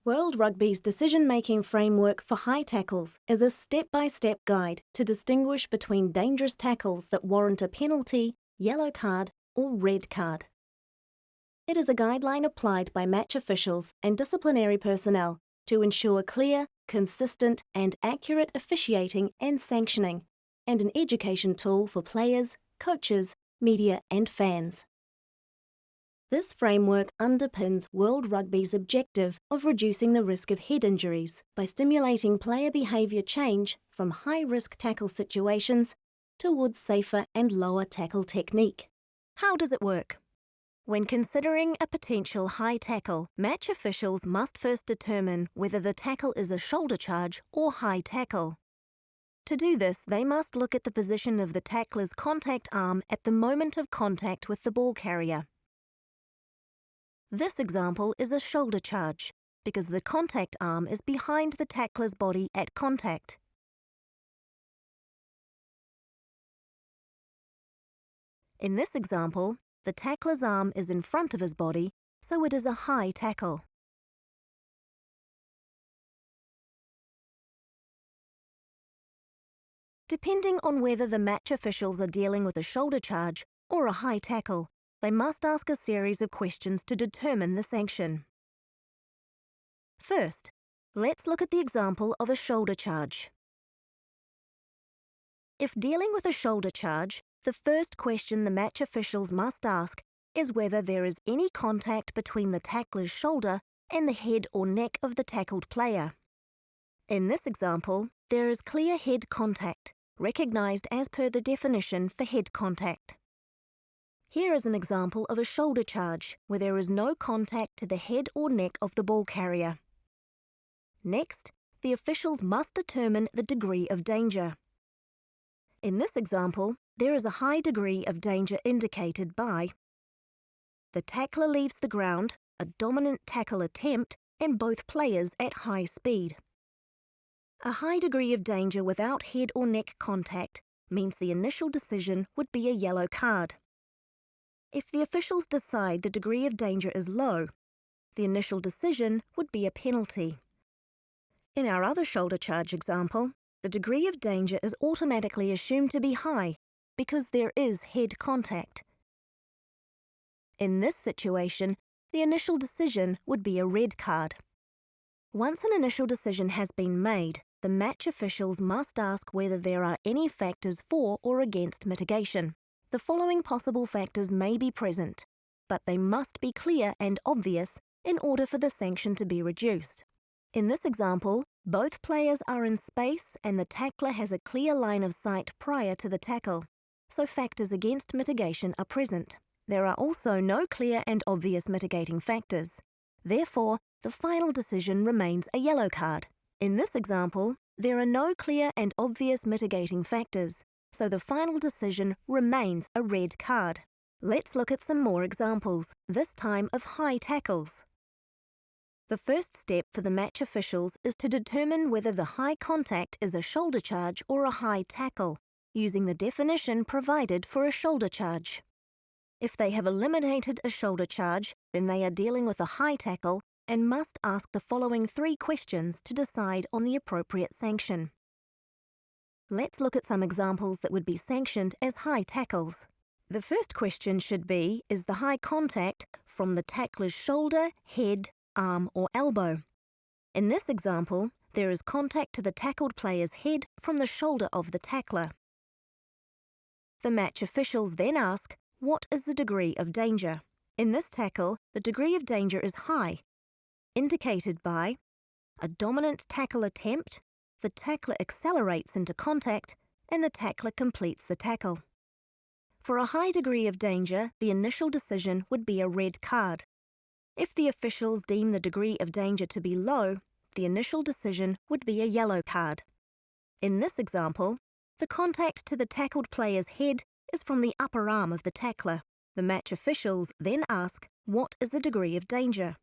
World Rugby's decision-making framework for high tackles is a step-by-step guide to distinguish between dangerous tackles that warrant a penalty, yellow card, or red card. It is a guideline applied by match officials and disciplinary personnel to ensure clear, consistent, and accurate officiating and sanctioning, and an education tool for players, coaches, media, and fans. This framework underpins World Rugby's objective of reducing the risk of head injuries by stimulating player behaviour change from high-risk tackle situations towards safer and lower tackle technique. How does it work? When considering a potential high tackle, match officials must first determine whether the tackle is a shoulder charge or high tackle. To do this, they must look at the position of the tackler's contact arm at the moment of contact with the ball carrier. This example is a shoulder charge because the contact arm is behind the tackler's body at contact. In this example, the tackler's arm is in front of his body, so it is a high tackle. Depending on whether the match officials are dealing with a shoulder charge or a high tackle, they must ask a series of questions to determine the sanction. First, let's look at the example of a shoulder charge. If dealing with a shoulder charge, the first question the match officials must ask is whether there is any contact between the tackler's shoulder and the head or neck of the tackled player. In this example, there is clear head contact, recognised as per the definition for head contact. Here is an example of a shoulder charge where there is no contact to the head or neck of the ball carrier. Next, the officials must determine the degree of danger. In this example, there is a high degree of danger indicated by the tackler leaves the ground, a dominant tackle attempt, and both players at high speed. A high degree of danger without head or neck contact means the initial decision would be a yellow card. If the officials decide the degree of danger is low, the initial decision would be a penalty. In our other shoulder charge example, the degree of danger is automatically assumed to be high because there is head contact. In this situation, the initial decision would be a red card. Once an initial decision has been made, the match officials must ask whether there are any factors for or against mitigation. The following possible factors may be present, but they must be clear and obvious in order for the sanction to be reduced. In this example, both players are in space and the tackler has a clear line of sight prior to the tackle, so factors against mitigation are present. There are also no clear and obvious mitigating factors. Therefore, the final decision remains a yellow card. In this example, there are no clear and obvious mitigating factors, so the final decision remains a red card. Let's look at some more examples, this time of high tackles. The first step for the match officials is to determine whether the high contact is a shoulder charge or a high tackle, using the definition provided for a shoulder charge. If they have eliminated a shoulder charge, then they are dealing with a high tackle and must ask the following 3 questions to decide on the appropriate sanction. Let's look at some examples that would be sanctioned as high tackles. The first question should be, is the high contact from the tackler's shoulder, head, arm, or elbow? In this example, there is contact to the tackled player's head from the shoulder of the tackler. The match officials then ask, what is the degree of danger? In this tackle, the degree of danger is high, indicated by a dominant tackle attempt, the tackler accelerates into contact, and the tackler completes the tackle. For a high degree of danger, the initial decision would be a red card. If the officials deem the degree of danger to be low, the initial decision would be a yellow card. In this example, the contact to the tackled player's head is from the upper arm of the tackler. The match officials then ask, what is the degree of danger?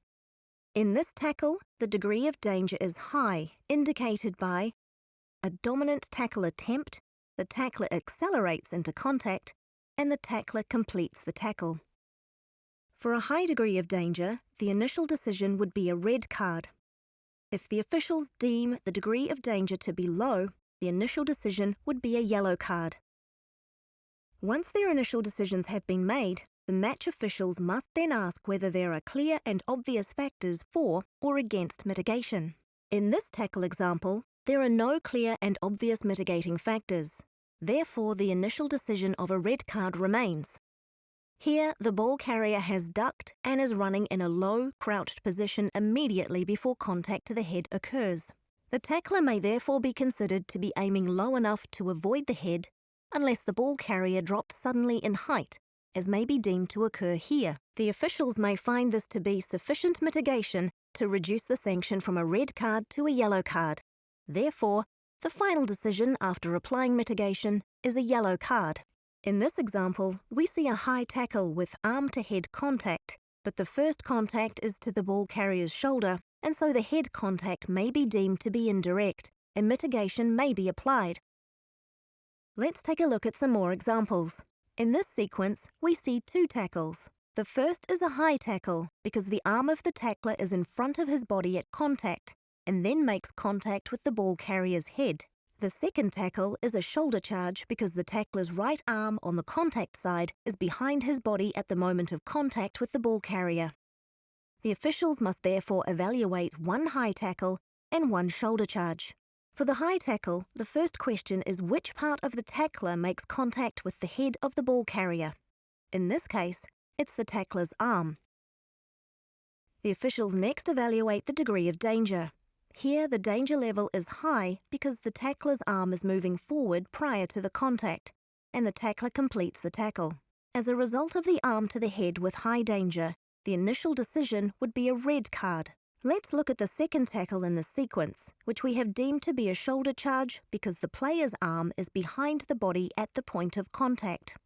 In this tackle, the degree of danger is high, indicated by a dominant tackle attempt, the tackler accelerates into contact, and the tackler completes the tackle. For a high degree of danger, the initial decision would be a red card. If the officials deem the degree of danger to be low, the initial decision would be a yellow card. Once their initial decisions have been made, the match officials must then ask whether there are clear and obvious factors for or against mitigation. In this tackle example, there are no clear and obvious mitigating factors. Therefore, the initial decision of a red card remains. Here, the ball carrier has ducked and is running in a low, crouched position immediately before contact to the head occurs. The tackler may therefore be considered to be aiming low enough to avoid the head unless the ball carrier dropped suddenly in height, as may be deemed to occur here. The officials may find this to be sufficient mitigation to reduce the sanction from a red card to a yellow card. Therefore, the final decision after applying mitigation is a yellow card. In this example, we see a high tackle with arm-to-head contact, but the first contact is to the ball carrier's shoulder, and so the head contact may be deemed to be indirect, and mitigation may be applied. Let's take a look at some more examples. In this sequence, we see two tackles. The first is a high tackle because the arm of the tackler is in front of his body at contact and then makes contact with the ball carrier's head. The second tackle is a shoulder charge because the tackler's right arm on the contact side is behind his body at the moment of contact with the ball carrier. The officials must therefore evaluate one high tackle and one shoulder charge. For the high tackle, the first question is which part of the tackler makes contact with the head of the ball carrier. In this case, it's the tackler's arm. The officials next evaluate the degree of danger. Here, the danger level is high because the tackler's arm is moving forward prior to the contact, and the tackler completes the tackle. As a result of the arm to the head with high danger, the initial decision would be a red card. Let's look at the second tackle in the sequence, which we have deemed to be a shoulder charge because the player's arm is behind the body at the point of contact.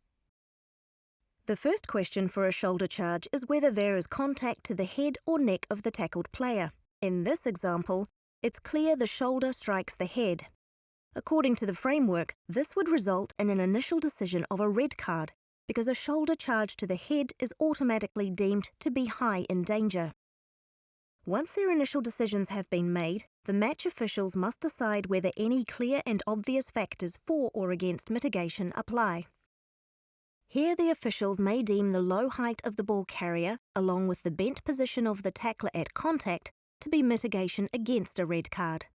The first question for a shoulder charge is whether there is contact to the head or neck of the tackled player. In this example, it's clear the shoulder strikes the head. According to the framework, this would result in an initial decision of a red card because a shoulder charge to the head is automatically deemed to be high in danger. Once their initial decisions have been made, the match officials must decide whether any clear and obvious factors for or against mitigation apply. Here the officials may deem the low height of the ball carrier, along with the bent position of the tackler at contact, to be mitigation against a red card.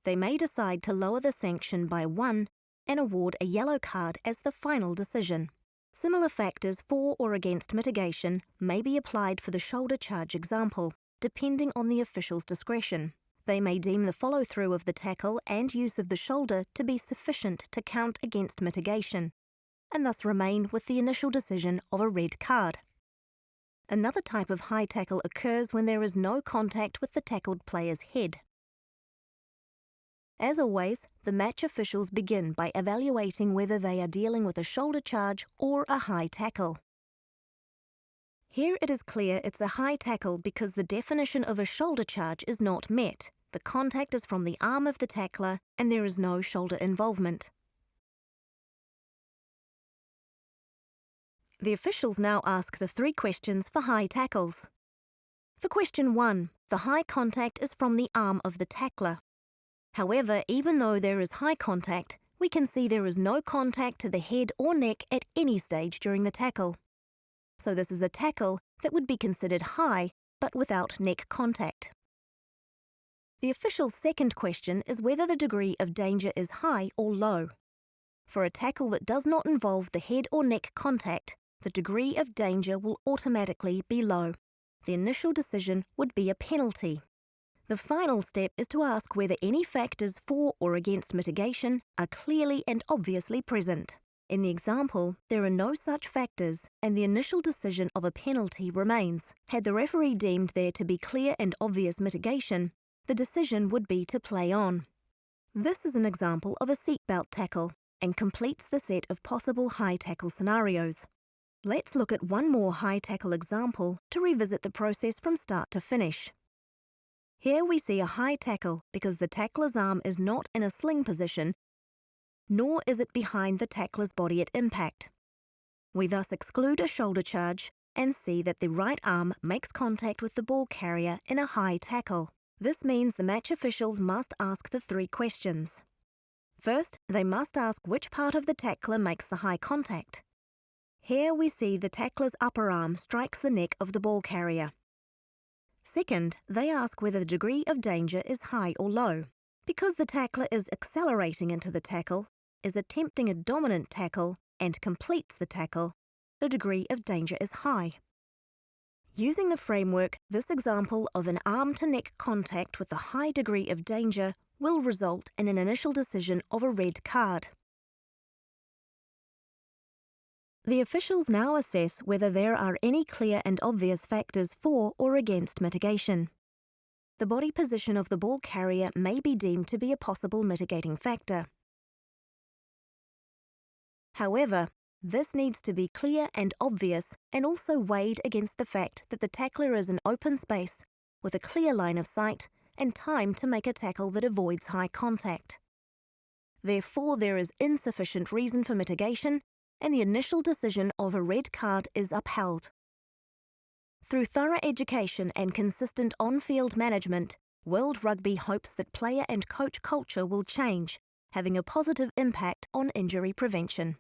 They may decide to lower the sanction by 1 and award a yellow card as the final decision. Similar factors for or against mitigation may be applied for the shoulder charge example, depending on the official's discretion. They may deem the follow-through of the tackle and use of the shoulder to be sufficient to count against mitigation, and thus remain with the initial decision of a red card. Another type of high tackle occurs when there is no contact with the tackled player's head. As always, the match officials begin by evaluating whether they are dealing with a shoulder charge or a high tackle. Here it is clear it's a high tackle because the definition of a shoulder charge is not met. The contact is from the arm of the tackler and there is no shoulder involvement. The officials now ask the 3 questions for high tackles. For question 1, the high contact is from the arm of the tackler. However, even though there is high contact, we can see there is no contact to the head or neck at any stage during the tackle. So this is a tackle that would be considered high, but without neck contact. The official's second question is whether the degree of danger is high or low. For a tackle that does not involve the head or neck contact, the degree of danger will automatically be low. The initial decision would be a penalty. The final step is to ask whether any factors for or against mitigation are clearly and obviously present. In the example, there are no such factors and the initial decision of a penalty remains. Had the referee deemed there to be clear and obvious mitigation, the decision would be to play on. This is an example of a seatbelt tackle and completes the set of possible high tackle scenarios. Let's look at one more high tackle example to revisit the process from start to finish. Here we see a high tackle because the tackler's arm is not in a sling position, nor is it behind the tackler's body at impact. We thus exclude a shoulder charge and see that the right arm makes contact with the ball carrier in a high tackle. This means the match officials must ask the 3 questions. First, they must ask which part of the tackler makes the high contact. Here we see the tackler's upper arm strikes the neck of the ball carrier. Second, they ask whether the degree of danger is high or low. Because the tackler is accelerating into the tackle, is attempting a dominant tackle, and completes the tackle, the degree of danger is high. Using the framework, this example of an arm-to-neck contact with a high degree of danger will result in an initial decision of a red card. The officials now assess whether there are any clear and obvious factors for or against mitigation. The body position of the ball carrier may be deemed to be a possible mitigating factor. However, this needs to be clear and obvious and also weighed against the fact that the tackler is in open space with a clear line of sight and time to make a tackle that avoids high contact. Therefore, there is insufficient reason for mitigation and the initial decision of a red card is upheld. Through thorough education and consistent on-field management, World Rugby hopes that player and coach culture will change, having a positive impact on injury prevention.